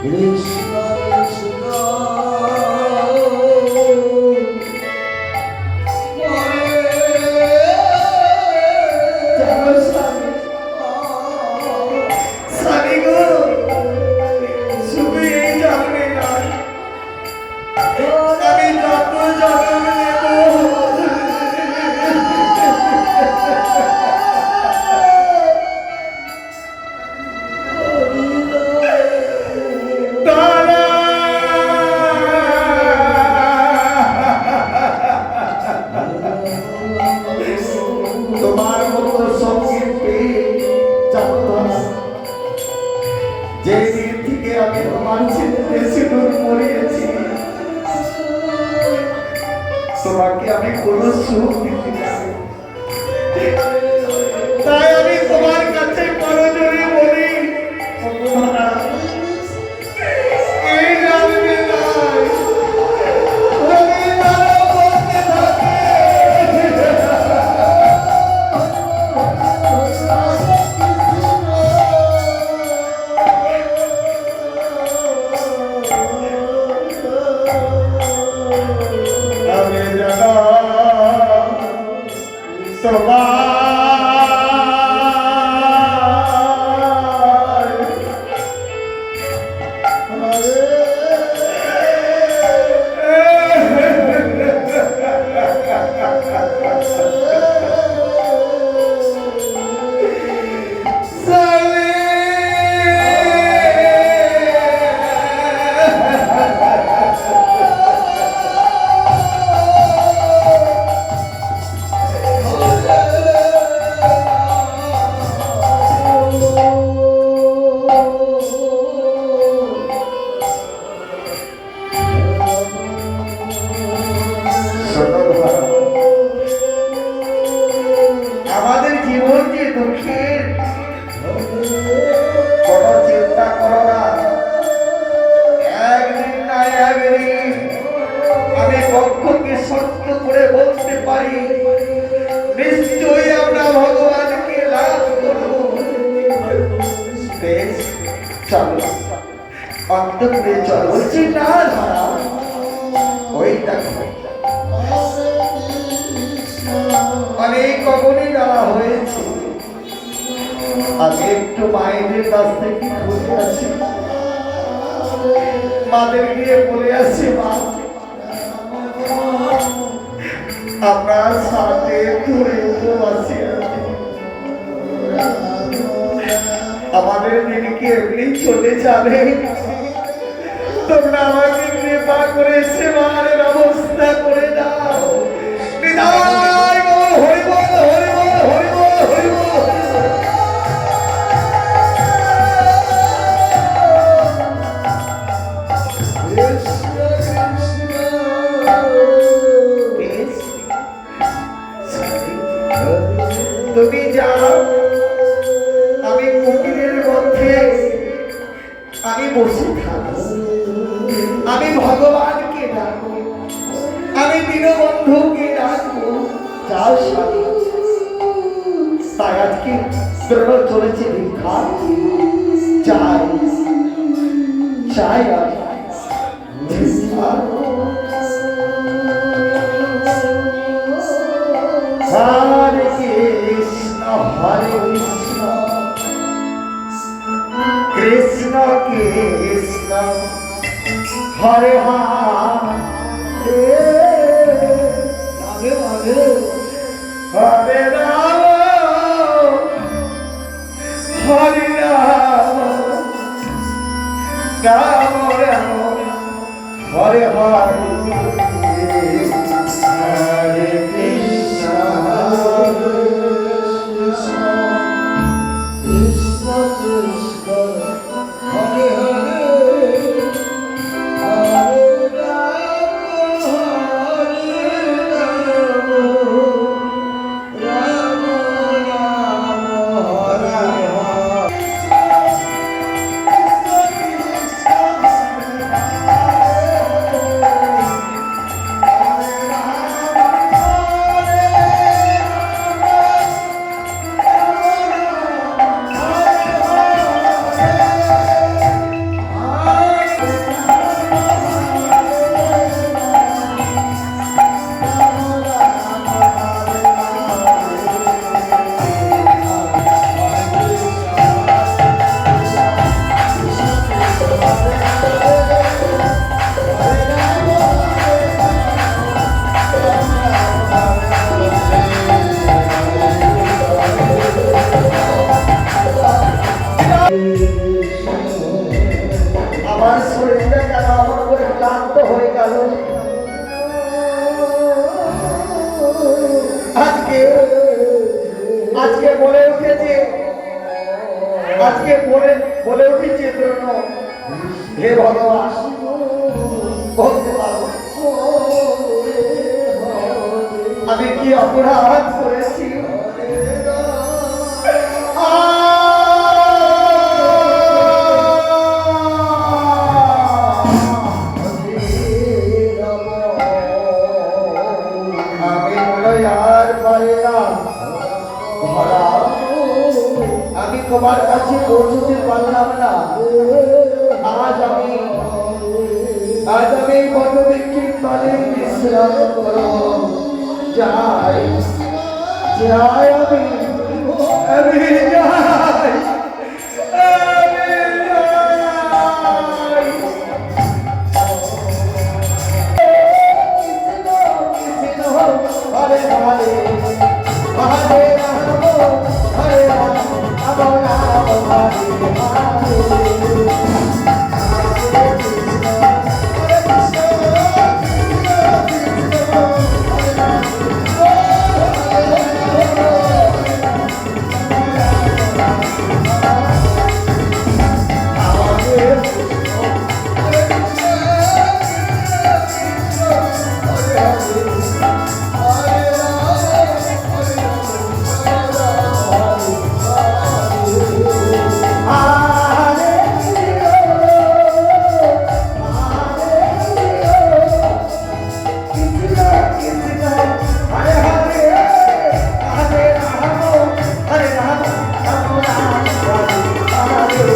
কৃষ্ণ কৃষ্ণ যেদিন থেকে আমি তোমার ছেলেতে সিঁদুর পরিয়েছি তোমাকে আমি কোনো সুখ দিতে চাই, তাই আমি তোমার কাছে করজোড়ে বলি এই রামে নাই আমাদের জীবন যে দুঃখের, কোন চিন্তা করো না, একদিন না একদিন আমি পক্ষকে সত্য করে বলতে পারি নিশ্চয়ই আমরা ভগবানকে লাভ করব। বেশ, চলো অন্তপুরে চলো। বলছি না ধরা ওই দেখো অনেক অবনী দেওয়া হয়েছে, আমি একটু মায়েদের কাছ থেকে ঘুরে আছি, মাদের গিয়ে বলে আসি মা আমরা সাথে ঘুরে উপবাসী আছি, আমাদের দিনকে এমনি চলে যাবে, তোমরা আমাকে কৃপা করে সেবার ব্যবস্থা করে দাও। বিদায় বল, হরি বল, হরি বল, হরি বল, হরি বল। তুমি যাও, আমি কুটিরের মধ্যে আমি বসে থাকবো, আমি ভগবানকে ডাকবো, আমি দীনবন্ধুকে ডাকবো। যাও স্বামী, তাই আজকে দ্রোণ চলেছে ভিক্ষা চাই চাই হরে কৃষ্ণ হরে কৃষ্ণ কৃষ্ণ কৃষ্ণ হরে হরে হরে রাম হরে রাম রাম রাম হরে হরে হরে কৃষ্ণ কৃষ্ণ কৃষ্ণ কৃষ্ণ হরে হরে হরে রাম হরে রাম রাম রাম হরে হরে। আমার শরীরটা কেন আমার উপরে ক্লান্ত হয়ে গেল। আজকে আজকে বলে উঠেছে, আজকে বলে উঠেছে দ্রোণ, হে ভগবান বলতে পারবো আমি কি অপরাধ করেছি। আমি তোমার কাছে পৌঁছতে পারলাম না। আজ আমি বটবৃক্ষের তলে বিশ্রাম করব। যাই যাই আমি যাই। হরে হরে হরে রাম হরে রাম রাম রাম হরে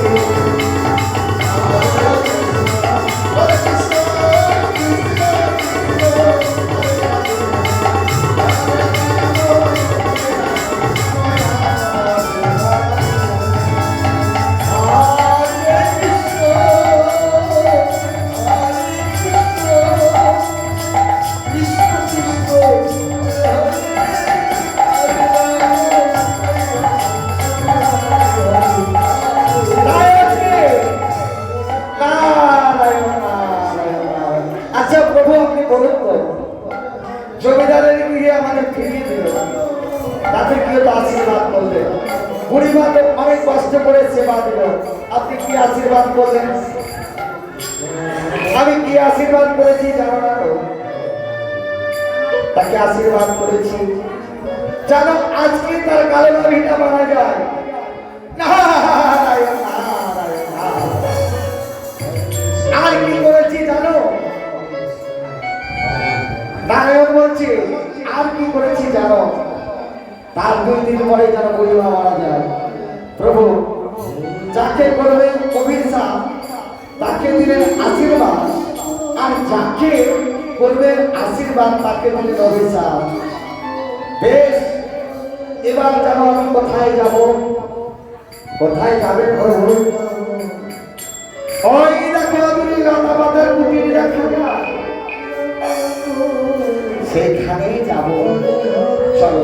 জমিদারের গৃহে আমাদের ফিরিয়ে দিল। তাতে কি হতো? আশীর্বাদ করলেন। বুড়িমা তো অনেক কষ্ট করে সেবা দিল। আপনি কি আশীর্বাদ করলেন? আমি কি আশীর্বাদ করেছি জানো না? তাকে আশীর্বাদ করেছি জানো আজকে তার কালো ভিটা মারা যায়। আর কি করেছি জানো? নারায়ণ বলছে আর কি করেছি জানো? তার 2 দিন পরে যেন বুড়িমা মারা যায়। প্রভু যাকে করবেন অভিশাপ তাকে দিলেন আশীর্বাদ, আর যাকে করবেন আশীর্বাদ তাকে দিলেন অভিশাপ। বেশ, এবার যেন আমি কোথায় যাব? কোথায় যাবেন প্রভু? ওই দেখো তুমি লতাপাতার কুটির দেখা যায়, সেখানেই যাব। চলো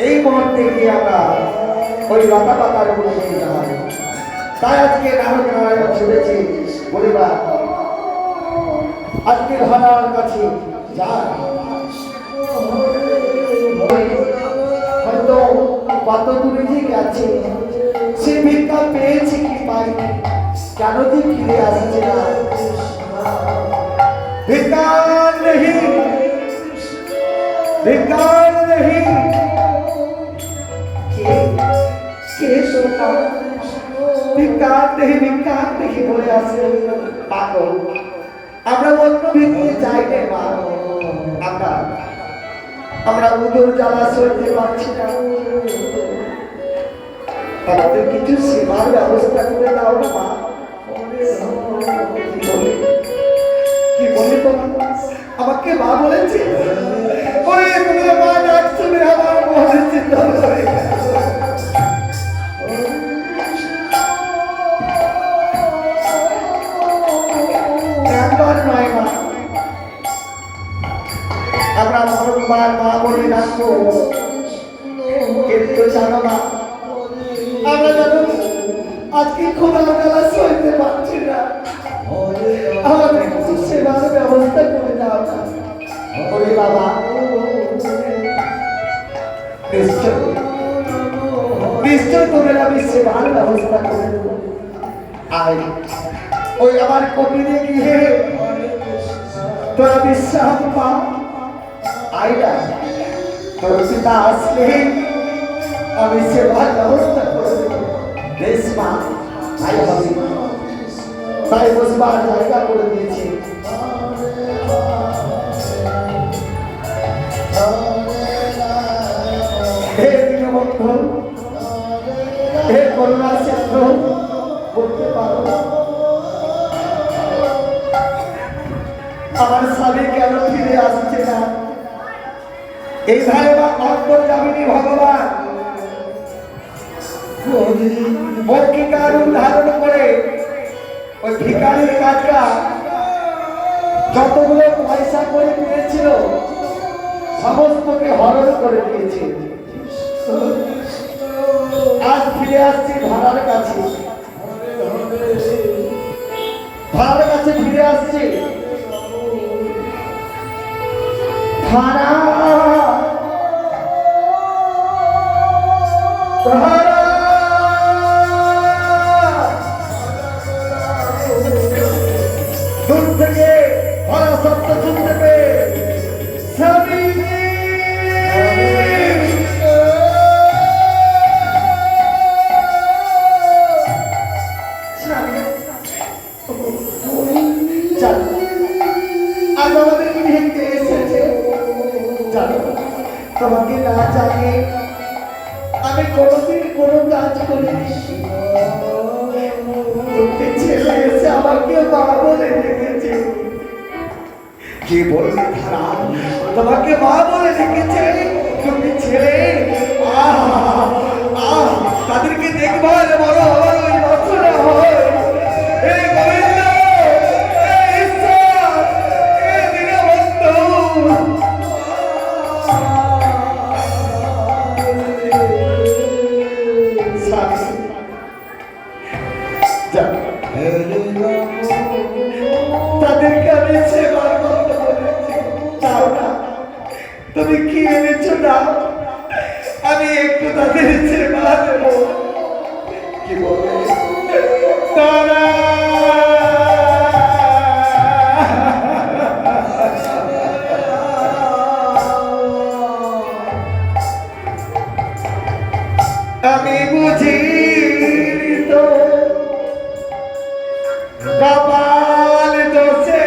এই মুহূর্তে গিয়ে আমরা ওই লতাপাতার কুটিরে যাই। তাই আজকে নারায়ণ ছুটেছি পরিবার আজকে ধরার কাছে যায়। হয়তো কত দূরে যে গেছে, সে ভিক্ষা পেয়েছে কি পায়নি, কেন যে ফিরে আসছে না? भिकार नहीं, भिकार नहीं, भिकार नहीं बोले आसे पागल। আমরা অন্য ভিক্ষে চাই না মা, আমরা উদর জ্বালা সইতে পারছি না। আমাদের কিছু সেবার ব্যবস্থা করে দাও না মা। কি বলে তোমার? আমাকে মা বলেছে, ওরে তুমি মা ডাকছো, আমার মনে চিন্তা করে একবার নয় মা, আমরা বারবার মা বলে ডাকবো, কিন্তু জানো না আমরা জানো আজকে খোদার জ্বালা সইতে পারছি না, আমাদের কিছু সেবার ব্যবস্থা করে দাও না। ওরে বাবা, নিশ্চয় তোদের আমি সেবার ব্যবস্থা করে দেবো। আয়, ওই আমার কবিরে গিয়ে তোরা বিশ্রাম পা। আয়না তোর পিতা আসলে আমি সেবার ব্যবস্থা করে দেবো। বেশ মা, আই হবে, তাই বসবার জায়গা করে দিয়েছি। হে দীনবন্ধু, হে করুণা সিন্ধু, বলতে পারো আমার স্বামী কেন ফিরে আসছে না? এই ধারে বা অন্তর্যামিনী ভগবান মৌখিকার ধারণ করে ওই ভিখারির কাজটা যতগুলো পয়সা করে পেয়েছিল সমস্তকে হরণ করে দিয়েছে। আজ ফিরে আসছি ভাড়ার কাছে, ভাড়ার কাছে ফিরে আসছি। ভাড়া ভাড়া দূর থেকে ভাড়া শব্দ শুনতে পেয়ে স্বামী আজ আমাদের গৃহে এসেছে। জানো, তোমাকে না জানিয়ে আমি কোনোদিন কোনো কাজ করিনি। তুমি ছেলে এসে আমাকে মা বলে ডেকেছে। কে বলবে ধারা তোমাকে মা বলে ডেকেছে? তুমি ছেলে, তাদেরকে দেখবার বড় হওয়ার ওই বাসনা হয়। এই গোবিন্দ, এই ঈশ্বর, এই দীনবন্ধু, তাদেরকে আমি সেবার করতে বলেছি। যাও না, তুমি কি এনেছো না, আমি একটু তাদের সেবা দেব। কি বলে তারা? আমি বুঝি তো কপাল দোষে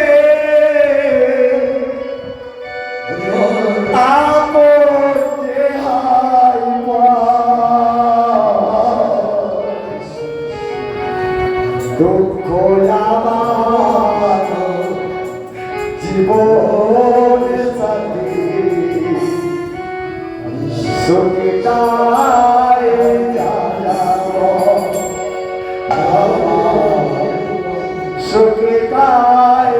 আপন দেহাই দুঃখ আমার জীবন সাথী সুখিতায় সুখিতায়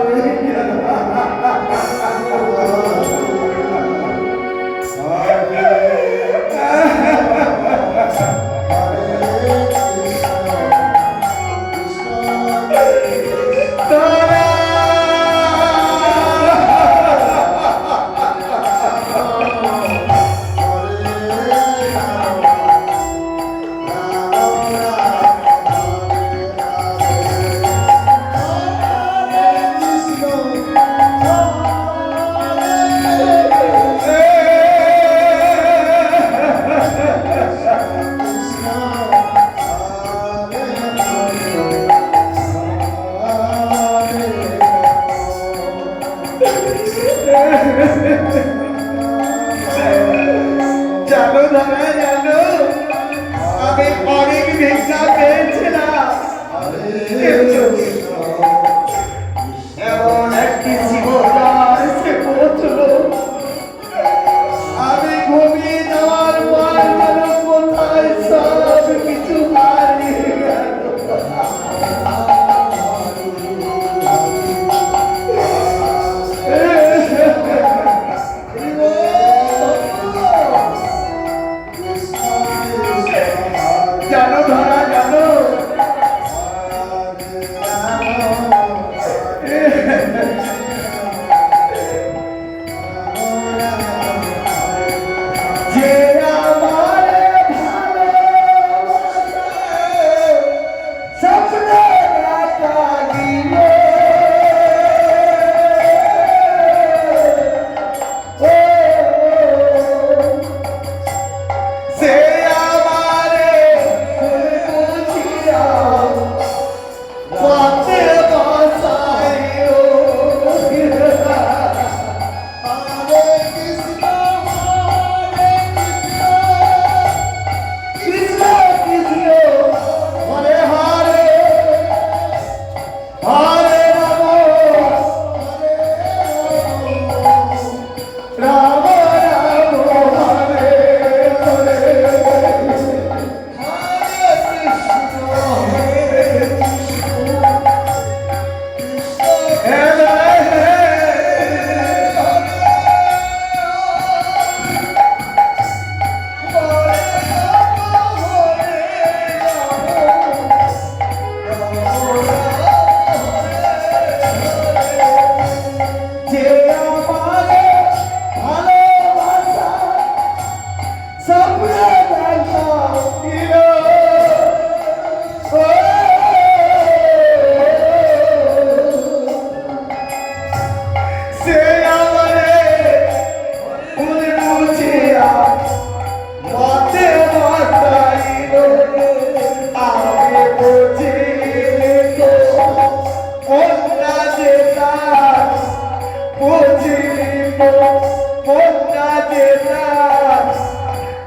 মনটা যেটা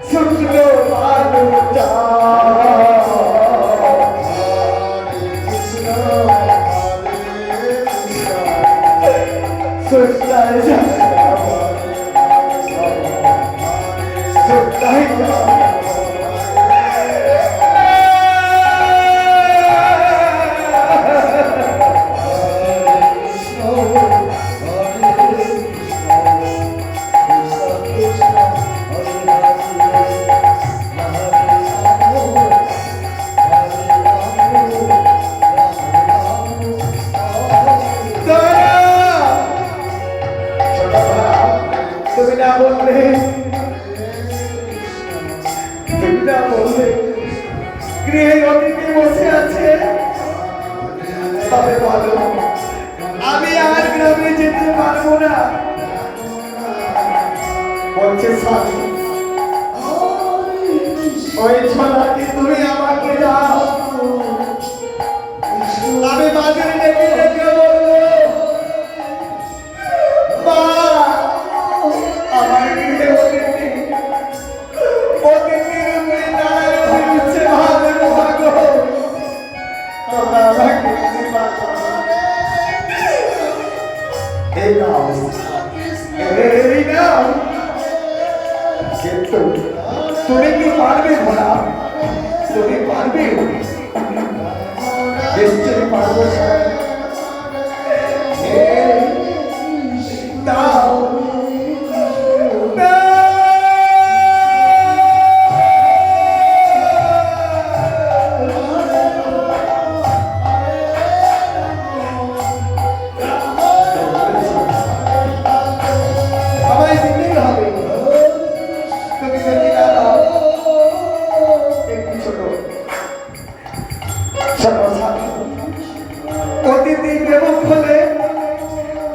শুকনো আলুটা সুস্তায় তুমি না বললে গৃহে অতিথি বসে আছে তবে বলো আমি আর গ্রামে যেতে পারবো না বলছে স্বামী ওই ছলাকে তুমি আমাকে দাও আমি বাজারে ডেকে ডেকে বলবো মা আমার গৃহে অতিথি অতিথির উপরে দাঁড়ায় দিচ্ছে ভাবে ভাগো তোমরা আমাকে এই নাও কিন্তু তুমি কি পারবে ভোলা তুমি পারবে নিশ্চয়ই পারবো দাও অতিথি বেমুখ হলে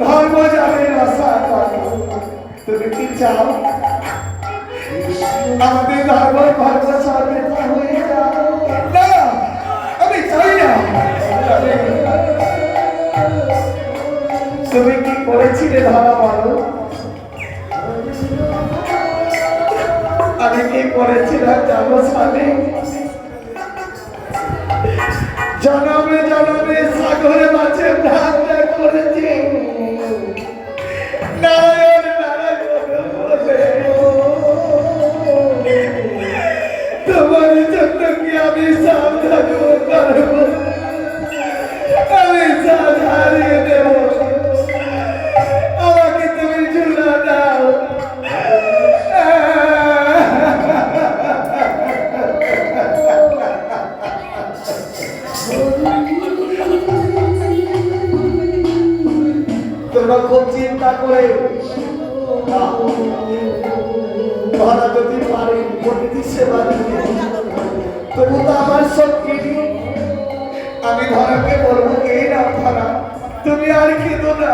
ধর্ম যাবে আশা তুমি কি চাও আমাদের ধর্ম ছাড়বে হয়ে যাও না আমি চাই না তুমি কি করেছিলে ধরা বলো আমি কি করেছিলাম জানো স্বামী জনমে জনমে সাগরে মাছের ধান্দা করেছি নারায়ণ নারায়ণ বলে তোমার জন্য কি আমি সাবধান করব আমি সাজ হারিয়ে দেব আমাকে তুমি ঝুলা দাও তোমরা খুব চিন্তা করে ধরা যদি পারে অতিথি সেবা দিতে তবু তো আমার শক্তি আমি ধরাকে বলবো এই না ধরা তুমি আর খেতো না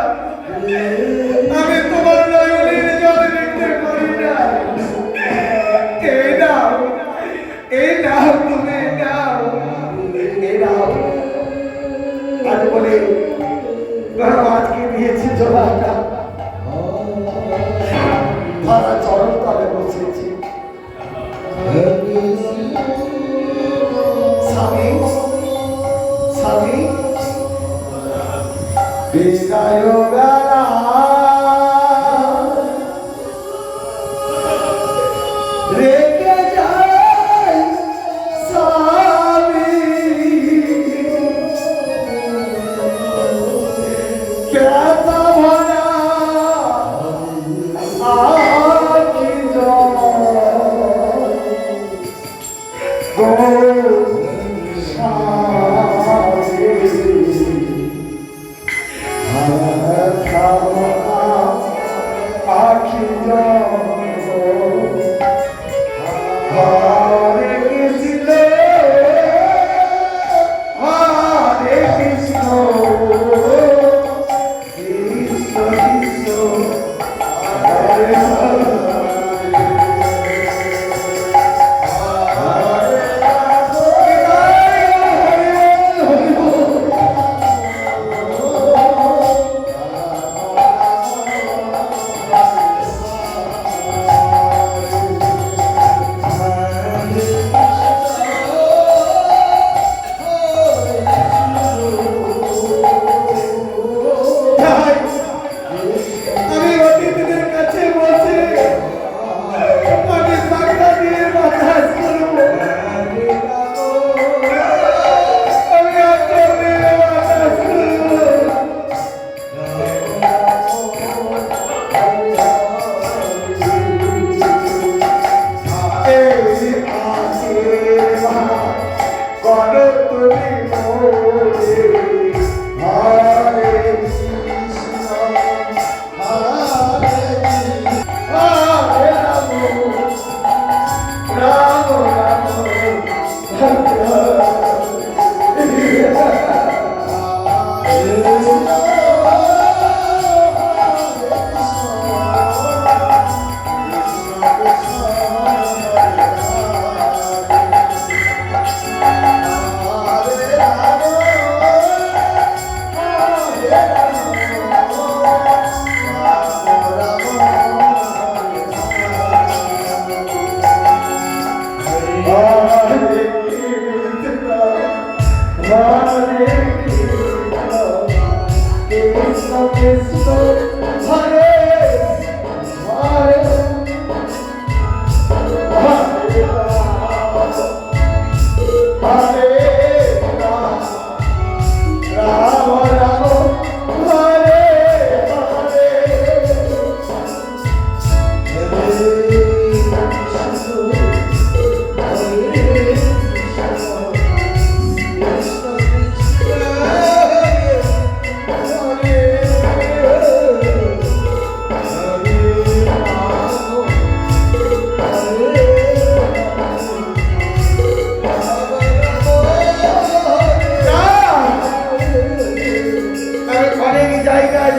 আমি তোমার নয়নের জল দেখতে পারি না এই নাও তুমি নাও এই নাও আজ বলে আজকে দিয়েছি জোড়াটা ধরা চরণ তলে বসেছি স্বামী স্বামী বিদায় বেলা রেখে যায় স্বামী ব্যথা ভরা আখি হরে কৃষ্ণ হরে কৃষ্ণ কৃষ্ণ হরে হরে হরে হরে রাম রাম রাম হরে হরে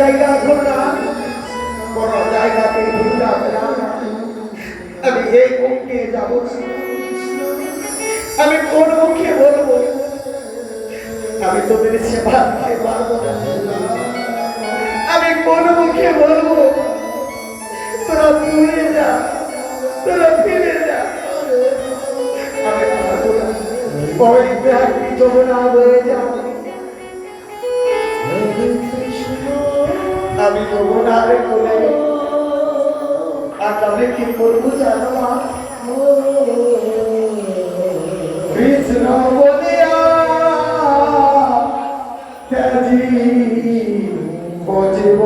জায়গা ঘুরলাম, কোন জায়গাতে ঘুরলাম না। আমি এই মুখে যাব, আমি কোন মুখে বলবো আমি তোদের সেবা দিতে পারবো না। আমি কোন মুখে বলবো তোরা ফিরে যা, তোরা ফিরে যা। আমি পারবো না, ওই ব্যাগটি যমুনা হয়ে যাও। আমি যমুনার কোলে আগামী কি করবো জানো মা? কৃষ্ণ বলিয়া ত্যাজি বজিব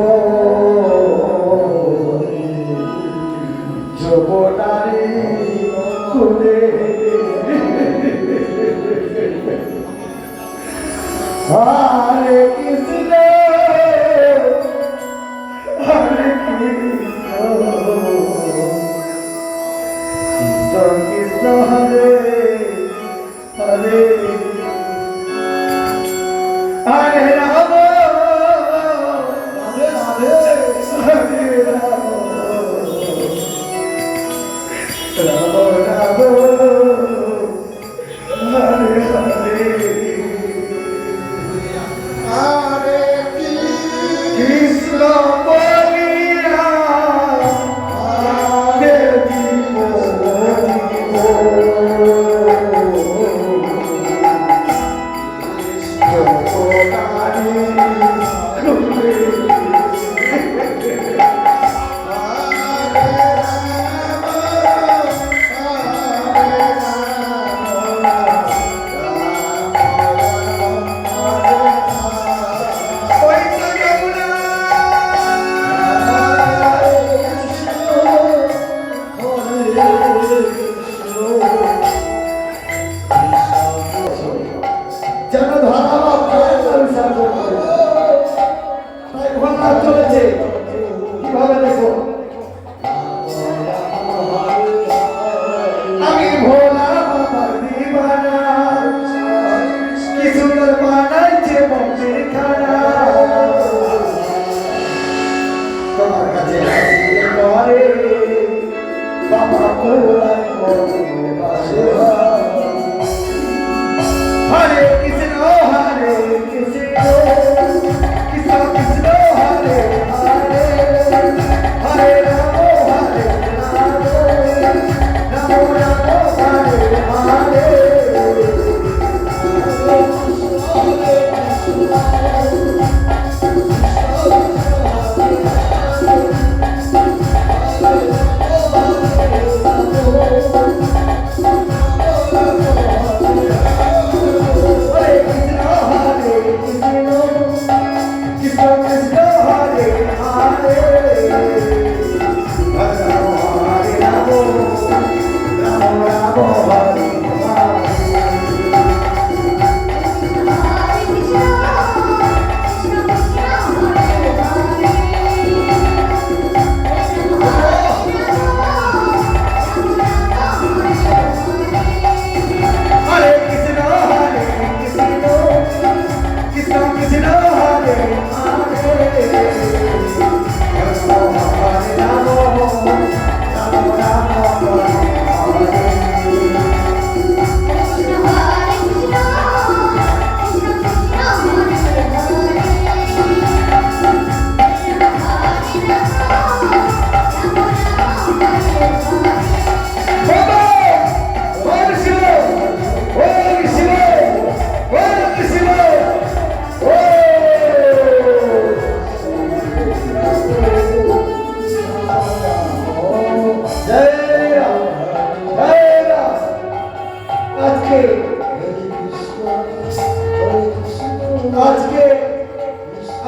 যমুনারে কোলে। হরে কৃষ্ণ হরে কৃষ্ণ কৃষ্ণ কৃষ্ণ হরে হরে হরে রাম হরে হরে রাম রাম রাম হরে হরে কৃষ্ণ বলিয়া দেবীব যেন ধরা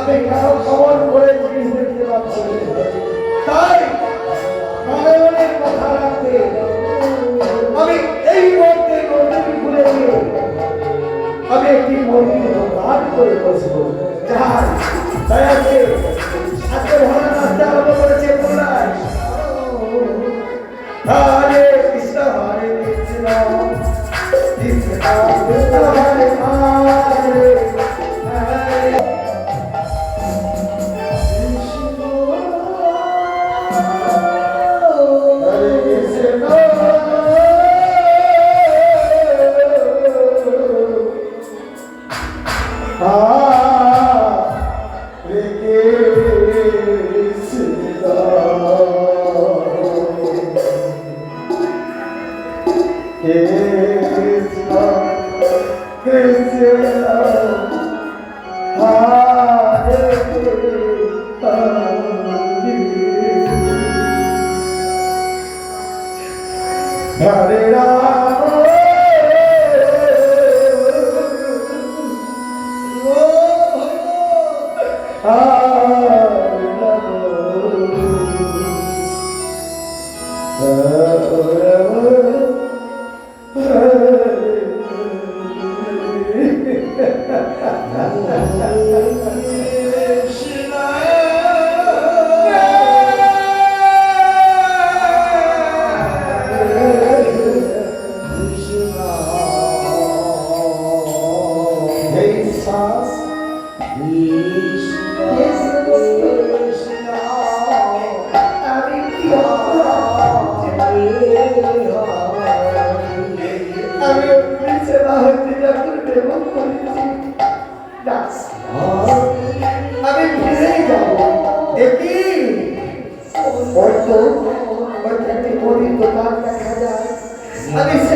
আমি কারো খবর করে জিনিস দেখতে পাচ্ছি তাই নারায়ণের কথা রাখতে আমি এই মুহূর্তে নদী ঘুরে গিয়ে আমি একটি মন্দির দান করে বসবো যাই তাই আজকে ভরা নাচতে আরম্ভ করেছে পুনরায় হরে কৃষ্ণ হরে কৃষ্ণ কৃষ্ণ কৃষ্ণ হরে হরে Hare Rama আমি